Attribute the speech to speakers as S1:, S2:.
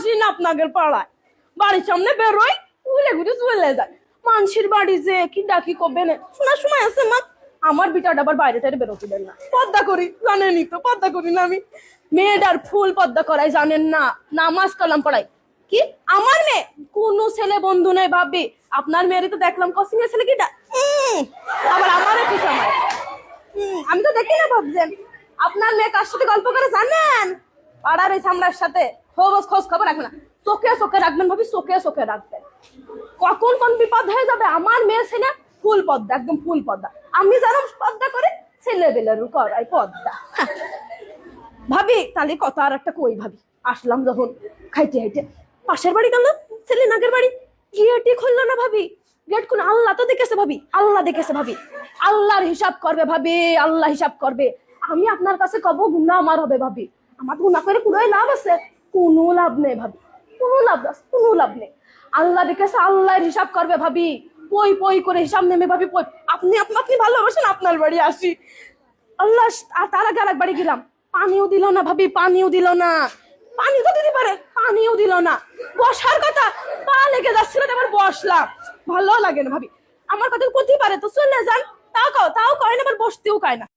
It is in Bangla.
S1: আসি না আপনাদের পাড়ায়, বাড়ির সামনে বেরোই উলে ঘুরে চলে যায়। মানুষের বাড়ি যে কি ডাকি কবে না শোনার সময় আছে মা। আমার বিটাটা আবার বাইরে টাইরে বেরোতে দেন না, পর্দা করি জানেনই তো, পর্দা করি না আমি। মেয়েটার ফুল পর্দা করাই জানেন না, নামাজ কালাম পড়াই। কি আমার মেয়ে? কোন ছেলে বন্ধু নেই ভাবি, আপনার মেয়েরই তো দেখলাম কসিং এর ছেলে কিটা, আবার আমারও কি সময়। আমি তো দেখি না ভাবছেন। আপনার মেয়ে কার সাথে গল্প করে জানেন? পাড়ার ওই সামলার সাথে। খোঁজ খবর রাখবেন না, চোখে চোখে রাখবেন ভাবি, চোখে চোখে রাখবেন। কখন কোন বিপদ হয়ে যাবে। আমার মেয়ে ছেলে ফুল পদ্মা, একদম ফুল পদ্মা। আমি জানো পদ্মা করে ছেলে বেলের করাই পদ্মা। ভাবি তাহলে কথা আর একটা কই ভাবি, আসলাম যখন খাইতে খাইতে পাশের বাড়ি গেল, ছেলে নাগের বাড়ি, গেটই খুললো না ভাবি। গেট খুলে আল্লাহ তো দেখেছে ভাবি, আল্লাহ দেখেছে ভাবি। আল্লাহর হিসাব করবে ভাবি, আল্লাহ হিসাব করবে। আমি আপনার কাছে কব গুনাহ আমার হবে ভাবি, আমার গুনাহ করে পুরোই লাভ আছে? কোনো লাভ নেই ভাবি, কোনো লাভ নেই। আল্লাহ দেখেছে, আল্লাহর হিসাব করবে ভাবি। পই পই করে হিসাব নেমে ভাবি পই। আপনি আপনি ভালোবাসেন, আপনার বাড়ি আসি। আল্লাহ, তার আগে আর এক বাড়ি গেলাম, পানিও দিল না ভাবি, পানিও দিল না। পানি তো দিতে পারে, পানিও দিল না। বসার কথা, পা লেগে যাচ্ছিল, এবার বসলাম, ভালো লাগে না ভাবি। আমার কথা করতেই পারে তো চলে যান, তাও কয় না, আবার বসতেও কয় না।